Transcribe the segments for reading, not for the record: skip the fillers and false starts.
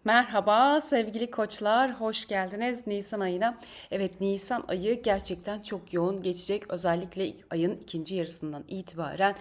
Merhaba sevgili koçlar, hoş geldiniz Nisan ayına. Evet, Nisan ayı gerçekten çok yoğun geçecek. Özellikle ayın ikinci yarısından itibaren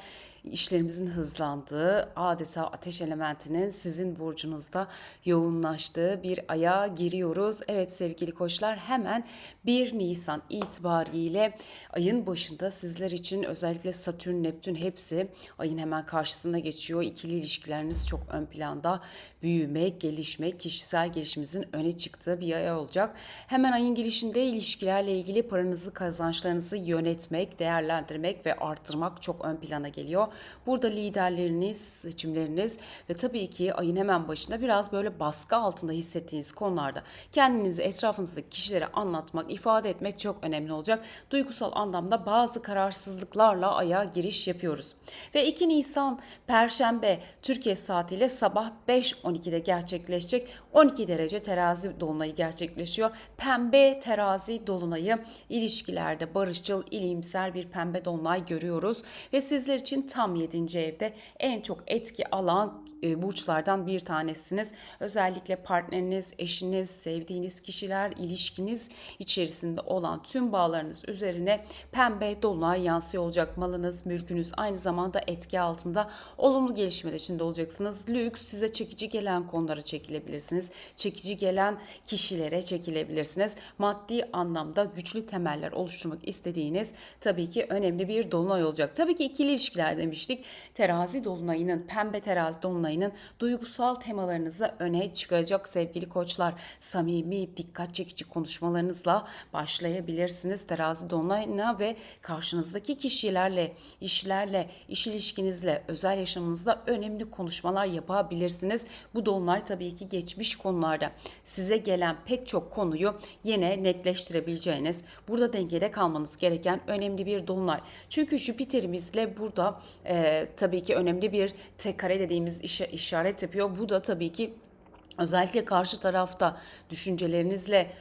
işlerimizin hızlandığı, adeta ateş elementinin sizin burcunuzda yoğunlaştığı bir aya giriyoruz. Evet sevgili koçlar, hemen 1 Nisan itibariyle ayın başında sizler için özellikle Satürn, Neptün hepsi ayın hemen karşısına geçiyor. İkili ilişkileriniz çok ön planda. Büyüme, gelişme, kişisel gelişimizin öne çıktığı bir ay olacak. Hemen ayın girişinde ilişkilerle ilgili paranızı, kazançlarınızı yönetmek, değerlendirmek ve arttırmak çok ön plana geliyor. Burada liderleriniz, seçimleriniz ve tabii ki ayın hemen başında biraz böyle baskı altında hissettiğiniz konularda kendinizi etrafınızdaki kişilere anlatmak, ifade etmek çok önemli olacak. Duygusal anlamda bazı kararsızlıklarla aya giriş yapıyoruz. Ve 2 Nisan Perşembe Türkiye saatiyle sabah 5:12'de gerçekleşecek 12 derece terazi dolunayı gerçekleşiyor. Pembe terazi dolunayı, ilişkilerde barışçıl, iyimser bir pembe dolunay görüyoruz. Ve sizler için tam 7. evde en çok etki alan burçlardan bir tanesiniz. Özellikle partneriniz, eşiniz, sevdiğiniz kişiler, ilişkiniz içerisinde olan tüm bağlarınız üzerine pembe dolunay yansıyor olacak. Malınız, mülkünüz aynı zamanda etki altında, olumlu gelişmeler içinde olacaksınız. Lüks, size çekici gelen konulara çekilebilirsiniz. Çekici gelen kişilere çekilebilirsiniz. Maddi anlamda güçlü temeller oluşturmak istediğiniz tabii ki önemli bir dolunay olacak. Tabii ki ikili ilişkiler demiştik. Terazi dolunayının, pembe terazi dolunayının duygusal temalarınızı öne çıkaracak sevgili koçlar. Samimi, dikkat çekici konuşmalarınızla başlayabilirsiniz terazi dolunayına ve karşınızdaki kişilerle, işlerle, iş ilişkinizle, özel yaşamınızda önemli konuşmalar yapabilirsiniz. Bu dolunay tabii ki geçmiş konularda size gelen pek çok konuyu yine netleştirebileceğiniz, burada dengede kalmanız gereken önemli bir dolunay. Çünkü Jüpiter'imizle burada tabii ki önemli bir tekare dediğimiz işe işaret yapıyor. Bu da tabii ki özellikle karşı tarafta düşüncelerinizle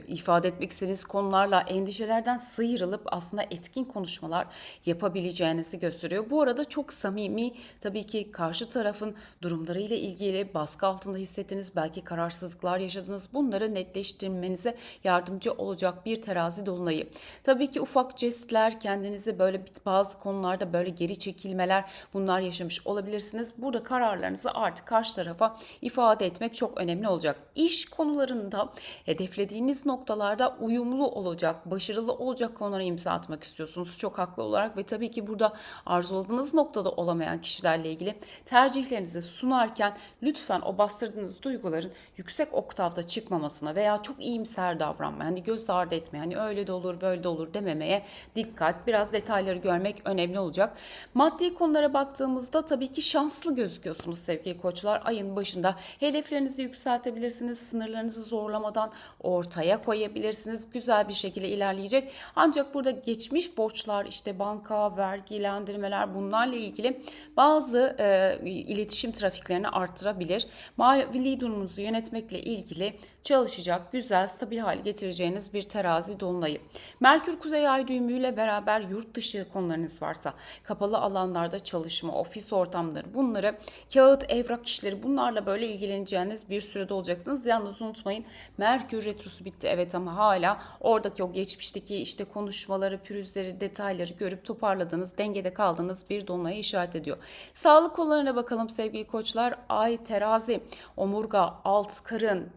ifade etmek istediğiniz konularla, endişelerden sıyrılıp aslında etkin konuşmalar yapabileceğinizi gösteriyor. Bu arada çok samimi, tabii ki karşı tarafın durumlarıyla ilgili baskı altında hissettiğiniz, belki kararsızlıklar yaşadınız. Bunları netleştirmenize yardımcı olacak bir terazi dolunayı. Tabii ki ufak jestler, kendinizi böyle bazı konularda böyle geri çekilmeler, bunlar yaşamış olabilirsiniz. Burada kararlarınızı artık karşı tarafa ifade etmek çok önemli olacak. İş konularında hedeflediğiniz noktalarda uyumlu olacak, başarılı olacak konulara imza atmak istiyorsunuz. Çok haklı olarak ve tabii ki burada arzuladığınız noktada olamayan kişilerle ilgili tercihlerinizi sunarken lütfen o bastırdığınız duyguların yüksek oktavda çıkmamasına veya çok iyimser davranmaya, hani göz ardı etmeye, hani öyle de olur böyle de olur dememeye dikkat. Biraz detayları görmek önemli olacak. Maddi konulara baktığımızda tabii ki şanslı gözüküyorsunuz sevgili koçlar. Ayın başında hedeflerinizi yükseltebilirsiniz. Sınırlarınızı zorlamadan ortaya koyabilirsiniz. Güzel bir şekilde ilerleyecek. Ancak burada geçmiş borçlar, işte banka, vergilendirmeler, bunlarla ilgili bazı iletişim trafiklerini arttırabilir. Mali durumunuzu yönetmekle ilgili çalışacak, güzel, stabil hale getireceğiniz bir terazi dolunayı. Merkür Kuzey Ay düğümüyle beraber yurt dışı konularınız varsa, kapalı alanlarda çalışma, ofis ortamları, bunları, kağıt, evrak işleri, bunlarla böyle ilgileneceğiniz bir sürede olacaksınız. Yalnız unutmayın, Merkür retrosu bitti evet, ama hala oradaki o geçmişteki işte konuşmaları, pürüzleri, detayları görüp toparladığınız, dengede kaldığınız bir dolunaya işaret ediyor. Sağlık konularına bakalım sevgili koçlar. Ay terazi, omurga, alt karın,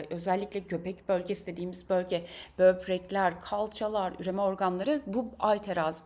özellikle göbek bölgesi dediğimiz bölge, böbrekler, kalçalar, üreme organları bu ay terazi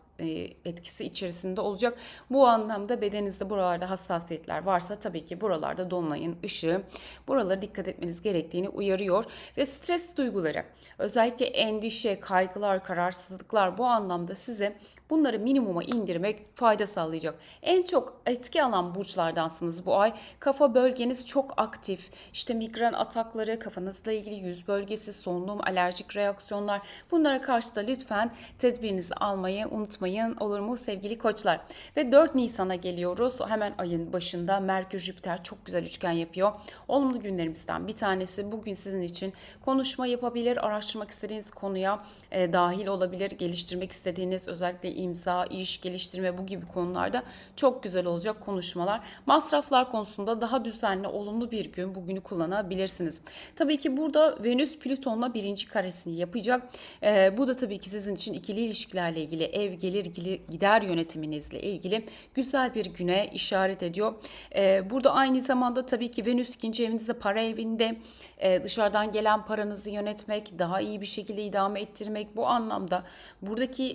etkisi içerisinde olacak. Bu anlamda bedeninizde buralarda hassasiyetler varsa tabii ki buralarda dolunayın ışığı buralara dikkat etmeniz gerektiğini uyarıyor. Ve stres duyguları, özellikle endişe, kaygılar, kararsızlıklar, bu anlamda size bunları minimuma indirmek fayda sağlayacak. En çok etki alan burçlardansınız bu ay. Kafa bölgeniz çok aktif. İşte migren atakları, kafanızla ilgili yüz bölgesi, solunum, alerjik reaksiyonlar, bunlara karşı da lütfen tedbirinizi almayı unutmayın, olur mu sevgili koçlar? Ve 4 Nisan'a geliyoruz. Hemen ayın başında Merkür Jüpiter çok güzel üçgen yapıyor. Olumlu günlerimizden bir tanesi. Bugün sizin için konuşma yapabilir, araştırmak istediğiniz konuya dahil olabilir, geliştirmek istediğiniz, özellikle imza, iş, geliştirme bu gibi konularda çok güzel olacak konuşmalar. Masraflar konusunda daha düzenli, olumlu bir gün, bugünü kullanabilirsiniz. Tabii ki burada Venüs Plüton'la birinci karesini yapacak. Bu da tabii ki sizin için ikili ilişkilerle ilgili, ev, gelir, gider yönetiminizle ilgili güzel bir güne işaret ediyor. Burada aynı zamanda tabii ki Venüs ikinci evinizde, para evinde, dışarıdan gelen paranızı yönetmek, daha iyi bir şekilde idame ettirmek, bu anlamda buradaki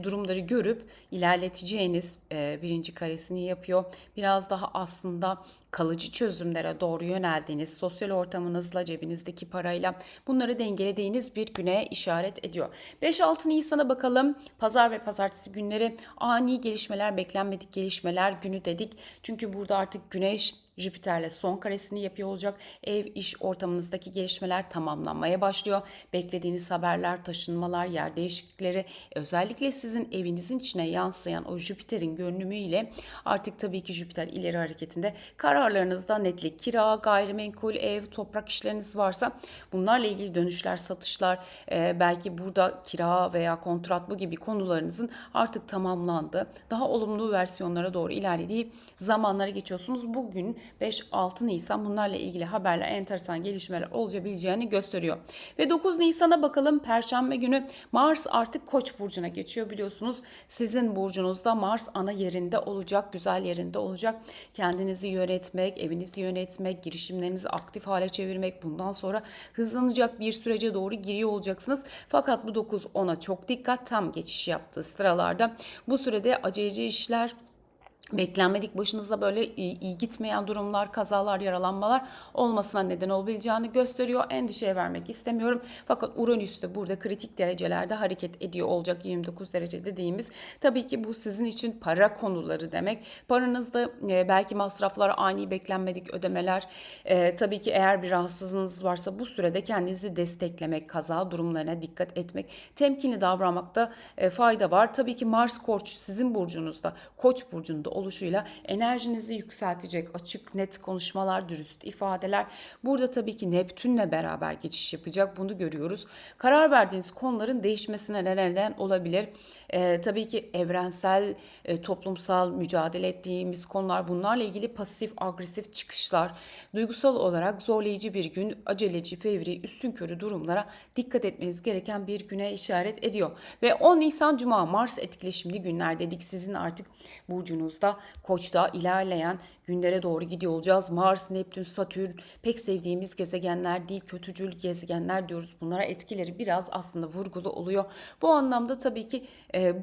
durumları görüp ilerleteceğiniz birinci karesini yapıyor. Biraz daha aslında kalıcı çözümlere doğru yöneldiğiniz, sosyal ortamınızla, cebinizdeki parayla bunları dengelediğiniz bir güne işaret ediyor. 5-6 Nisan'a bakalım. Pazar ve pazartesi günleri ani gelişmeler, beklenmedik gelişmeler günü dedik. Çünkü burada artık Güneş Jüpiter'le son karesini yapıyor olacak. Ev, iş ortamınızdaki gelişmeler tamamlanmaya başlıyor. Beklediğiniz haberler, taşınmalar, yer değişiklikleri, özellikle sizin evinizin içine yansıyan o Jüpiter'in görünümüyle artık tabii ki Jüpiter ileri hareketinde kararlarınızda netlik, kira, gayrimenkul, ev, toprak işleriniz varsa bunlarla ilgili dönüşler, satışlar, belki burada kira veya kontrat bu gibi konularınızın artık tamamlandığı, daha olumlu versiyonlara doğru ilerlediği zamanlara geçiyorsunuz. Bugün 5-6 Nisan bunlarla ilgili haberler, enteresan gelişmeler olabileceğini gösteriyor. Ve 9 Nisan'a bakalım. Perşembe günü Mars artık Koç burcuna geçiyor biliyorsunuz. Sizin burcunuzda Mars ana yerinde olacak, güzel yerinde olacak. Kendinizi yönetmek, evinizi yönetmek, girişimlerinizi aktif hale çevirmek, bundan sonra hızlanacak bir sürece doğru giriyor olacaksınız. Fakat bu 9-10'a çok dikkat, tam geçiş yaptığı sıralarda. Bu sürede aceleci işler, beklenmedik başınıza böyle iyi gitmeyen durumlar, kazalar, yaralanmalar olmasına neden olabileceğini gösteriyor. Endişeye vermek istemiyorum. Fakat Uranüs de burada kritik derecelerde hareket ediyor olacak, 29 derece dediğimiz. Tabii ki bu sizin için para konuları demek. Paranızda belki masraflar, ani beklenmedik ödemeler. Tabii ki eğer bir rahatsızlığınız varsa bu sürede kendinizi desteklemek, kaza durumlarına dikkat etmek, temkinli davranmakta fayda var. Tabii ki Mars Koç sizin burcunuzda, Koç burcunda oluşuyla enerjinizi yükseltecek açık, net konuşmalar, dürüst ifadeler. Burada tabii ki Neptün'le beraber geçiş yapacak. Bunu görüyoruz. Karar verdiğiniz konuların değişmesine neden olabilir. Tabii ki evrensel, toplumsal mücadele ettiğimiz konular, bunlarla ilgili pasif, agresif çıkışlar, duygusal olarak zorlayıcı bir gün, aceleci, fevri, üstünkörü durumlara dikkat etmeniz gereken bir güne işaret ediyor. Ve 10 Nisan Cuma Mars etkileşimli günler dedik. Sizin artık burcunuzda, Koç'ta ilerleyen günlere doğru gidiyor olacağız. Mars, Neptün, Satürn pek sevdiğimiz gezegenler değil, kötücül gezegenler diyoruz. Bunlara etkileri biraz aslında vurgulu oluyor. Bu anlamda tabii ki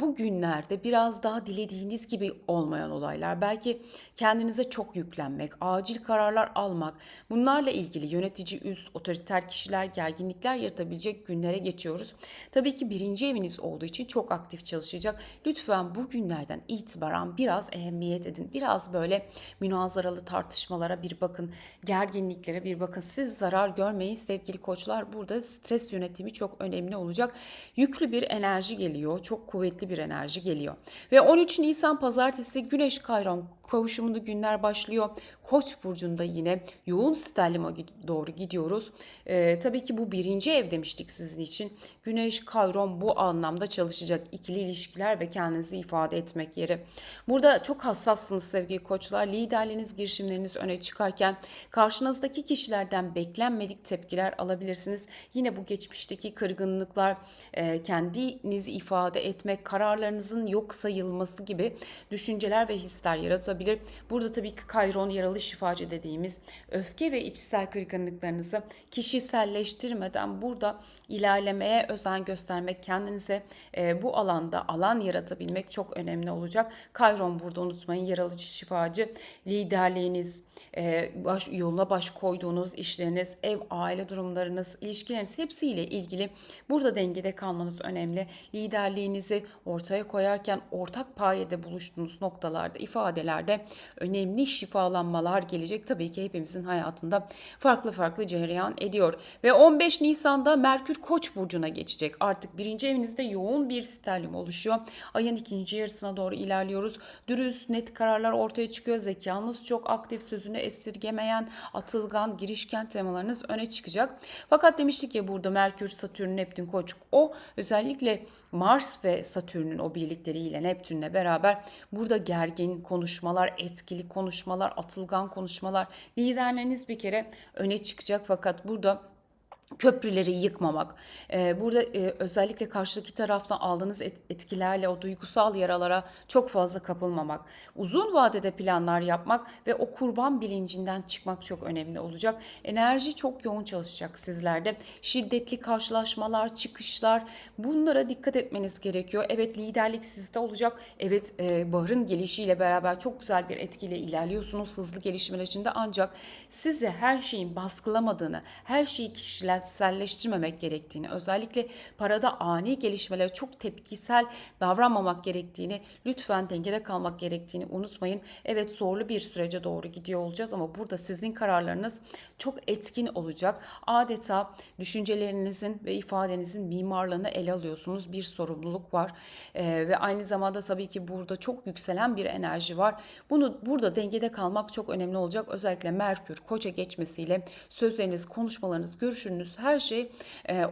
bu günlerde biraz daha dilediğiniz gibi olmayan olaylar, belki kendinize çok yüklenmek, acil kararlar almak, bunlarla ilgili yönetici, üst, otoriter kişiler, gerginlikler yaratabilecek günlere geçiyoruz. Tabii ki birinci eviniz olduğu için çok aktif çalışacak. Lütfen bu günlerden itibaren biraz ehemmiyet edin. Biraz böyle münazaralı tartışmalara bir bakın, gerginliklere bir bakın. Siz zarar görmeyin sevgili koçlar. Burada stres yönetimi çok önemli olacak. Yüklü bir enerji geliyor. Çok kuvvetli bir enerji geliyor. Ve 13 Nisan Pazartesi Güneş Kayran kavuşumlu günler başlıyor. Koç burcunda yine yoğun sterlima doğru gidiyoruz. Tabii ki bu birinci ev demiştik sizin için. Güneş, Kayron bu anlamda çalışacak. İkili ilişkiler ve kendinizi ifade etmek yeri. Burada çok hassassınız sevgili koçlar. Liderliğiniz, girişimleriniz öne çıkarken karşınızdaki kişilerden beklenmedik tepkiler alabilirsiniz. Yine bu geçmişteki kırgınlıklar, kendinizi ifade etmek, kararlarınızın yok sayılması gibi düşünceler ve hisler yaratabilir. Burada tabii ki Kayron yaralı şifacı dediğimiz öfke ve içsel kırgınlıklarınızı kişiselleştirmeden burada ilerlemeye özen göstermek, kendinize bu alanda alan yaratabilmek çok önemli olacak. Kayron burada unutmayın, yaralı şifacı, liderliğiniz, yoluna baş koyduğunuz işleriniz, ev, aile durumlarınız, ilişkileriniz hepsiyle ilgili burada dengede kalmanız önemli. Liderliğinizi ortaya koyarken ortak payede buluştuğunuz noktalarda, ifadelerde önemli şifalanmalar, dalgalar gelecek. Tabii ki hepimizin hayatında farklı farklı cereyan ediyor. Ve 15 Nisan'da Merkür Koç burcuna geçecek. Artık birinci evinizde yoğun bir sterlium oluşuyor. Ayın ikinci yarısına doğru ilerliyoruz. Dürüst, net kararlar ortaya çıkıyor. Zekanız çok aktif, sözünü esirgemeyen, atılgan, girişken temalarınız öne çıkacak. Fakat demiştik ya, burada Merkür, Satürn, Neptün, Koç, o özellikle Mars ve Satürn'ün o birlikleriyle Neptün'le beraber burada gergin konuşmalar, etkili konuşmalar, atılgan konuşmalar, liderleriniz bir kere öne çıkacak. Fakat burada köprüleri yıkmamak, burada özellikle karşıdaki taraftan aldığınız etkilerle o duygusal yaralara çok fazla kapılmamak, uzun vadede planlar yapmak ve o kurban bilincinden çıkmak çok önemli olacak. Enerji çok yoğun çalışacak sizlerde. Şiddetli karşılaşmalar, çıkışlar, bunlara dikkat etmeniz gerekiyor. Evet, liderlik sizde olacak. Evet, baharın gelişiyle beraber çok güzel bir etkiyle ilerliyorsunuz hızlı gelişmeler içinde, ancak size her şeyin baskılamadığını, her şeyi kişiselleştirmemek gerektiğini, özellikle parada ani gelişmelere çok tepkisel davranmamak gerektiğini, lütfen dengede kalmak gerektiğini unutmayın. Evet, zorlu bir sürece doğru gidiyor olacağız ama burada sizin kararlarınız çok etkin olacak. Adeta düşüncelerinizin ve ifadenizin mimarlığını ele alıyorsunuz. Bir sorumluluk var. Ve aynı zamanda tabii ki burada çok yükselen bir enerji var. Bunu burada dengede kalmak çok önemli olacak. Özellikle Merkür Koç'a geçmesiyle sözleriniz, konuşmalarınız, görüşünüz, her şey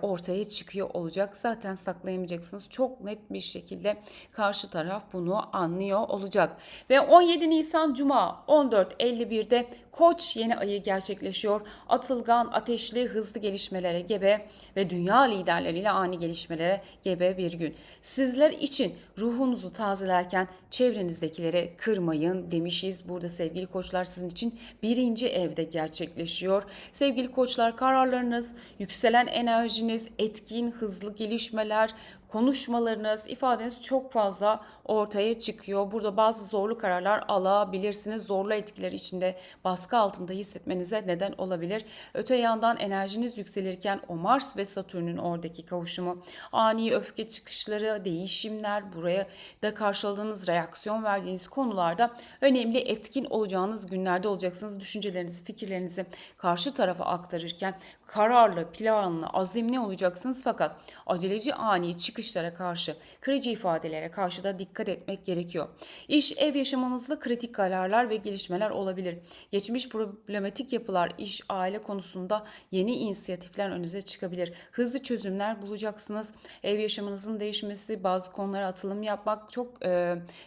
ortaya çıkıyor olacak. Zaten saklayamayacaksınız. Çok net bir şekilde karşı taraf bunu anlıyor olacak. Ve 17 Nisan Cuma 14.51'de Koç yeni ayı gerçekleşiyor. Atılgan, ateşli, hızlı gelişmelere gebe ve dünya liderleriyle ani gelişmelere gebe bir gün. Sizler için ruhunuzu tazelerken çevrenizdekileri kırmayın demişiz. Burada sevgili koçlar, sizin için birinci evde gerçekleşiyor. Sevgili koçlar, kararlarınız, yükselen enerjiniz, etkin, hızlı gelişmeler, konuşmalarınız, ifadeniz çok fazla ortaya çıkıyor. Burada bazı zorlu kararlar alabilirsiniz. Zorlu etkiler içinde, baskı altında hissetmenize neden olabilir. Öte yandan enerjiniz yükselirken o Mars ve Satürn'ün oradaki kavuşumu, ani öfke çıkışları, değişimler, buraya da karşıladığınız, reaksiyon verdiğiniz konularda önemli, etkin olacağınız günlerde olacaksınız. Düşüncelerinizi, fikirlerinizi karşı tarafa aktarırken kararlı, planlı, azimli olacaksınız. Fakat aceleci, ani çıkışlara karşı, kırıcı ifadelere karşı da dikkat etmek gerekiyor. İş, ev yaşamınızda kritik kararlar ve gelişmeler olabilir. Geçmiş problematik yapılar, iş, aile konusunda yeni inisiyatifler önünüze çıkabilir. Hızlı çözümler bulacaksınız. Ev yaşamınızın değişmesi, bazı konulara atılım yapmak çok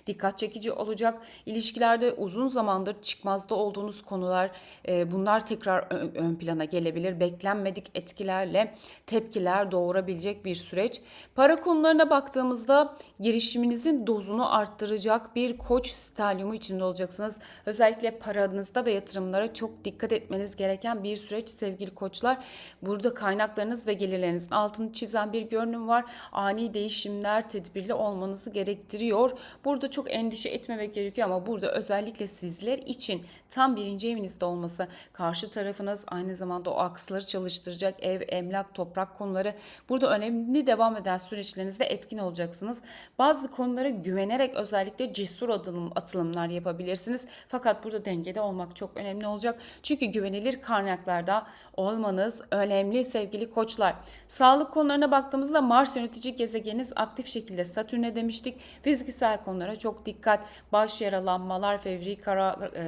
dikkat çekici olacak. İlişkilerde uzun zamandır çıkmazda olduğunuz konular, bunlar tekrar ön plana gelebilir. Beklenmedik etkilerle tepkiler doğurabilecek bir süreç. Para konularına baktığımızda girişiminizin dozunu arttıracak bir Koç stelyumu içinde olacaksınız. Özellikle paranızda ve yatırımlara çok dikkat etmeniz gereken bir süreç sevgili koçlar. Burada kaynaklarınız ve gelirlerinizin altını çizen bir görünüm var. Ani değişimler tedbirli olmanızı gerektiriyor. Burada çok endişe etmemek gerekiyor ama burada özellikle sizler için tam birinci evinizde olması, karşı tarafınız aynı zamanda o aksları çalıştıracak ev, emlak, toprak konuları, burada önemli devam eden süreçlerinizde etkin olacaksınız. Bazı konulara güvenerek özellikle cesur atılımlar yapabilirsiniz. Fakat burada dengede olmak çok önemli olacak. Çünkü güvenilir kaynaklarda olmanız önemli sevgili koçlar. Sağlık konularına baktığımızda Mars yönetici gezegeniniz aktif şekilde Satürn'e demiştik. Fiziksel konulara çok dikkat. Baş yaralanmalar, fevri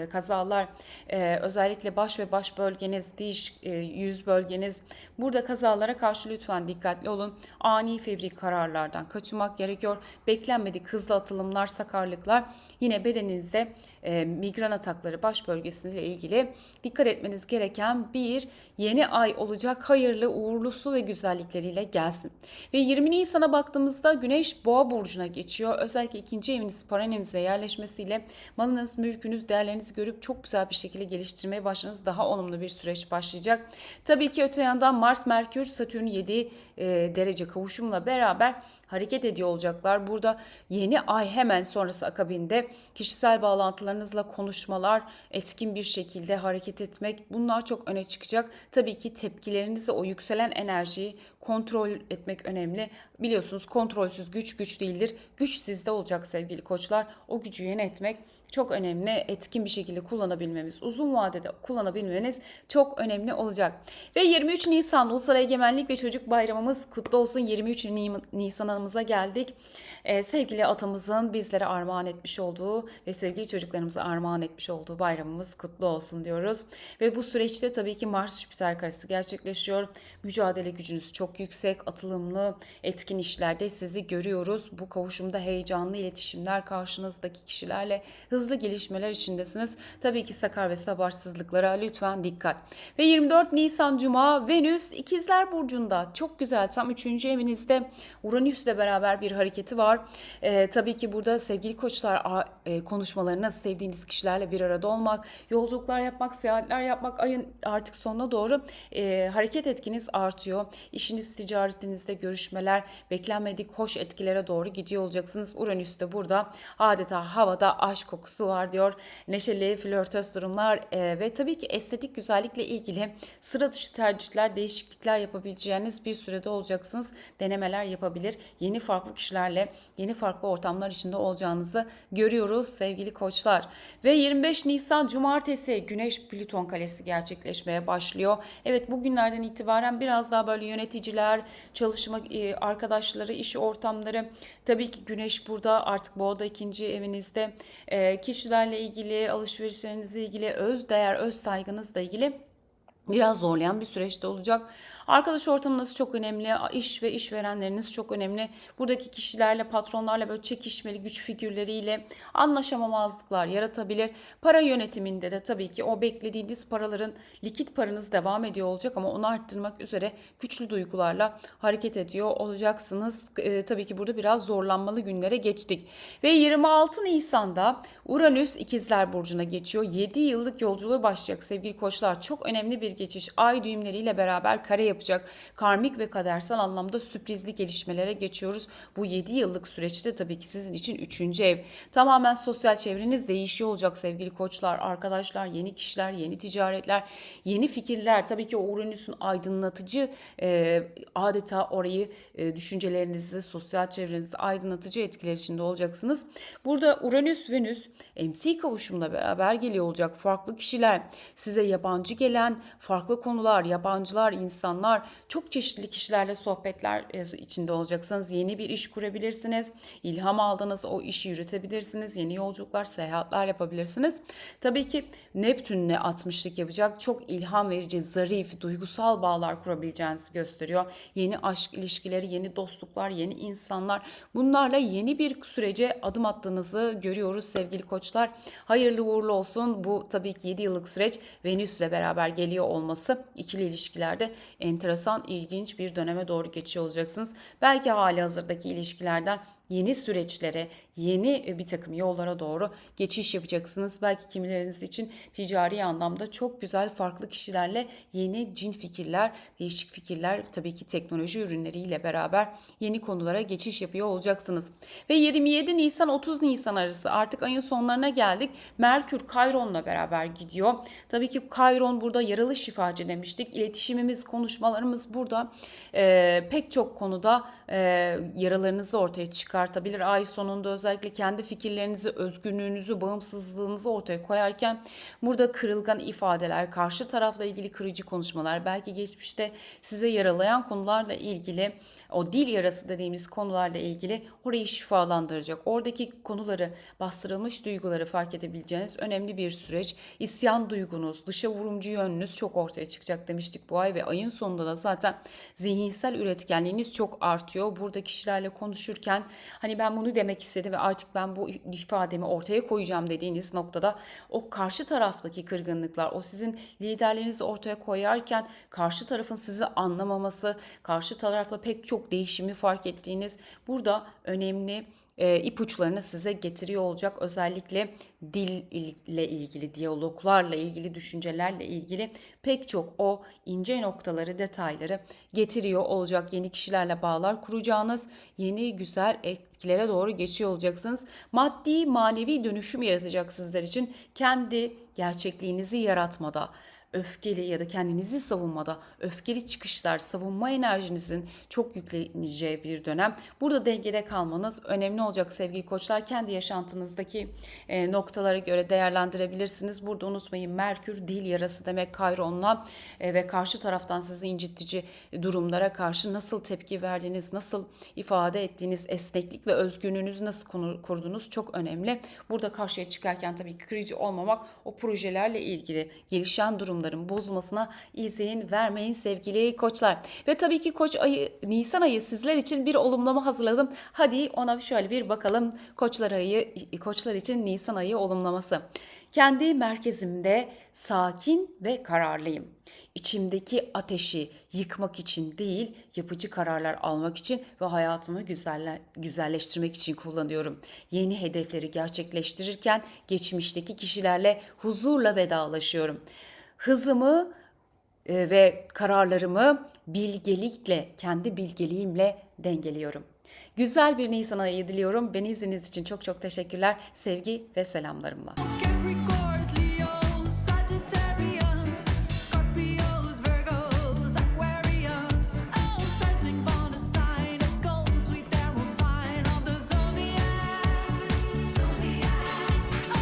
kazalar, özellikle baş ve baş bölgeniz, diş, yüz bölgeniz. Burada kazalara karşı lütfen dikkatli olun. Ani fevri kararlardan kaçınmak gerekiyor. Beklenmedik hızlı atılımlar, sakarlıklar, yine bedeninizde migren atakları, baş bölgesiyle ilgili dikkat etmeniz gereken bir yeni ay olacak. Hayırlı, uğurlusu ve güzellikleriyle gelsin. Ve 20 Nisan'a baktığımızda Güneş Boğa burcuna geçiyor. Özellikle ikinci eviniz, paranemize yerleşmesiyle malınız, mülkünüz, değerlerinizi görüp çok güzel bir şekilde geliştirmeye başladığınız daha olumlu bir süreç başlayacak. Tabii ki öte yandan Mars, Merkür, Satürn 7 derece kavuşumla beraber hareket ediyor olacaklar. Burada yeni ay hemen sonrası akabinde kişisel bağlantılarınızla konuşmalar, etkin bir şekilde hareket etmek, bunlar çok öne çıkacak. Tabii ki tepkilerinizi, o yükselen enerjiyi kontrol etmek önemli. Biliyorsunuz kontrolsüz güç güç değildir. Güç sizde olacak sevgili koçlar. O gücü yönetmek çok önemli. Etkin bir şekilde kullanabilmemiz, uzun vadede kullanabilmeniz çok önemli olacak. Ve 23 Nisan Ulusal Egemenlik ve Çocuk Bayramımız kutlu olsun. 23 Nisan'ımıza geldik. Sevgili atamızın bizlere armağan etmiş olduğu ve sevgili çocuklarımıza armağan etmiş olduğu bayramımız kutlu olsun diyoruz. Ve bu süreçte tabii ki Mars-Jüpiter karesi gerçekleşiyor. Mücadele gücünüz çok yüksek, atılımlı, etkin işlerde sizi görüyoruz. Bu kavuşumda heyecanlı iletişimler, karşınızdaki kişilerle hızlı gelişmeler içindesiniz. Tabii ki sakar ve sabırsızlıklara lütfen dikkat. Ve 24 Nisan Cuma Venüs İkizler Burcu'nda çok güzel, tam 3. evinizde Uranüs'le beraber bir hareketi var. Tabii ki burada sevgili koçlar konuşmalarına sevdiğiniz kişilerle bir arada olmak, yolculuklar yapmak, seyahatler yapmak, ayın artık sonuna doğru hareket etkiniz artıyor. İşiniz, ticaretinizde görüşmeler, beklenmedik hoş etkilere doğru gidiyor olacaksınız. Uranüs de burada adeta havada aşk kokusu var diyor. Neşeli, flörtöz durumlar ve tabii ki estetik güzellikle ilgili sıra dışı tercihler, değişiklikler yapabileceğiniz bir sürede olacaksınız. Denemeler yapabilir. Yeni farklı kişilerle, yeni farklı ortamlar içinde olacağınızı görüyoruz sevgili koçlar. Ve 25 Nisan Cumartesi Güneş Plüton karesi gerçekleşmeye başlıyor. Evet, bugünlerden itibaren biraz daha böyle yöneticiler, çalışma arkadaşları, iş ortamları, tabii ki Güneş burada artık Boğa'da 2. evinizde kişilerle ilgili, alışverişlerinizle ilgili, öz değer, öz saygınızla ilgili biraz zorlayan bir süreçte olacak. Arkadaş ortamınız çok önemli. İş ve işverenleriniz çok önemli. Buradaki kişilerle, patronlarla böyle çekişmeli güç figürleriyle anlaşamamazlıklar yaratabilir. Para yönetiminde de tabii ki o beklediğiniz paraların, likit paranız devam ediyor olacak ama onu arttırmak üzere güçlü duygularla hareket ediyor olacaksınız. Tabii ki burada biraz zorlanmalı günlere geçtik. Ve 26 Nisan'da Uranüs İkizler Burcu'na geçiyor. 7 yıllık yolculuğu başlayacak sevgili koçlar. Çok önemli bir geçiş. Ay düğümleriyle beraber kare yapacak. Karmik ve kadersel anlamda sürprizli gelişmelere geçiyoruz. Bu 7 yıllık süreçte tabii ki sizin için 3. ev. Tamamen sosyal çevreniz değişiyor olacak sevgili koçlar. Arkadaşlar, yeni kişiler, yeni ticaretler, yeni fikirler. Tabii ki o Uranüs'ün aydınlatıcı adeta orayı düşüncelerinizi, sosyal çevrenizi aydınlatıcı etkiler içinde olacaksınız. Burada Uranüs-Venüs MC kavuşumla beraber geliyor olacak. Farklı kişiler, size yabancı gelen farklı konular, yabancılar, insanlar, çok çeşitli kişilerle sohbetler içinde olacaksınız. Yeni bir iş kurabilirsiniz. İlham aldığınız o işi yürütebilirsiniz. Yeni yolculuklar, seyahatler yapabilirsiniz. Tabii ki Neptün'le 60'lık yapacak. Çok ilham verici, zarif, duygusal bağlar kurabileceğinizi gösteriyor. Yeni aşk ilişkileri, yeni dostluklar, yeni insanlar. Bunlarla yeni bir sürece adım attığınızı görüyoruz sevgili koçlar. Hayırlı uğurlu olsun. Bu tabii ki 7 yıllık süreç Venüs'le beraber geliyor olması ikili ilişkilerde enteresan, ilginç bir döneme doğru geçiyor olacaksınız. Belki hali hazırdaki ilişkilerden yeni süreçlere, yeni bir takım yollara doğru geçiş yapacaksınız. Belki kimileriniz için ticari anlamda çok güzel farklı kişilerle yeni cin fikirler, değişik fikirler, tabii ki teknoloji ürünleriyle beraber yeni konulara geçiş yapıyor olacaksınız. Ve 27 Nisan 30 Nisan arası artık ayın sonlarına geldik. Merkür Kayron'la beraber gidiyor. Tabii ki Kayron burada yaralı şifacı demiştik. İletişimimiz, konuşmalarımız burada pek çok konuda yaralarınızı ortaya çıkartabilir. Ay sonunda özellikle kendi fikirlerinizi, özgürlüğünüzü, bağımsızlığınızı ortaya koyarken burada kırılgan ifadeler, karşı tarafla ilgili kırıcı konuşmalar, belki geçmişte size yaralayan konularla ilgili, o dil yarası dediğimiz konularla ilgili orayı şifalandıracak. Oradaki konuları, bastırılmış duyguları fark edebileceğiniz önemli bir süreç. İsyan duygunuz, dışa vurumcu yönünüz çok ortaya çıkacak demiştik bu ay ve ayın sonunda da zaten zihinsel üretkenliğiniz çok artıyor. Burada kişilerle konuşurken hani ben bunu demek istedim ve artık ben bu ifademi ortaya koyacağım dediğiniz noktada o karşı taraftaki kırgınlıklar, o sizin liderliğinizi ortaya koyarken karşı tarafın sizi anlamaması, karşı tarafla pek çok değişimi fark ettiğiniz burada önemli ipuçlarını size getiriyor olacak. Özellikle dil ile ilgili, diyaloglarla ilgili, düşüncelerle ilgili pek çok o ince noktaları, detayları getiriyor olacak. Yeni kişilerle bağlar kuracağınız, yeni güzel etkilere doğru geçiyor olacaksınız. Maddi, manevi dönüşüm yaratacak sizler için. Kendi gerçekliğinizi yaratmada, öfkeli ya da kendinizi savunmada öfkeli çıkışlar, savunma enerjinizin çok yükleneceği bir dönem. Burada dengede kalmanız önemli olacak sevgili koçlar. Kendi yaşantınızdaki noktalara göre değerlendirebilirsiniz. Burada unutmayın, Merkür dil yarası demek, Kayron'la ve karşı taraftan sizi incitici durumlara karşı nasıl tepki verdiğiniz, nasıl ifade ettiğiniz, esneklik ve özgünlüğünüzü nasıl koruduğunuz çok önemli. Burada karşıya çıkarken tabii ki kırıcı olmamak, o projelerle ilgili gelişen durumların bozulmasına izin vermeyin sevgili koçlar. Ve tabii ki koç ayı, Nisan ayı sizler için bir olumlama hazırladım. Hadi ona şöyle bir bakalım. Koçlar için Nisan ayı olumlaması. Kendi merkezimde sakin ve kararlıyım. İçimdeki ateşi yıkmak için değil, yapıcı kararlar almak için ve hayatımı güzelleştirmek için kullanıyorum. Yeni hedefleri gerçekleştirirken geçmişteki kişilerle huzurla vedalaşıyorum. Hızımı ve kararlarımı bilgelikle, kendi bilgeliğimle dengeliyorum. Güzel bir Nisan ayı diliyorum. Beni izlediğiniz için çok çok teşekkürler. Sevgi ve selamlarımla.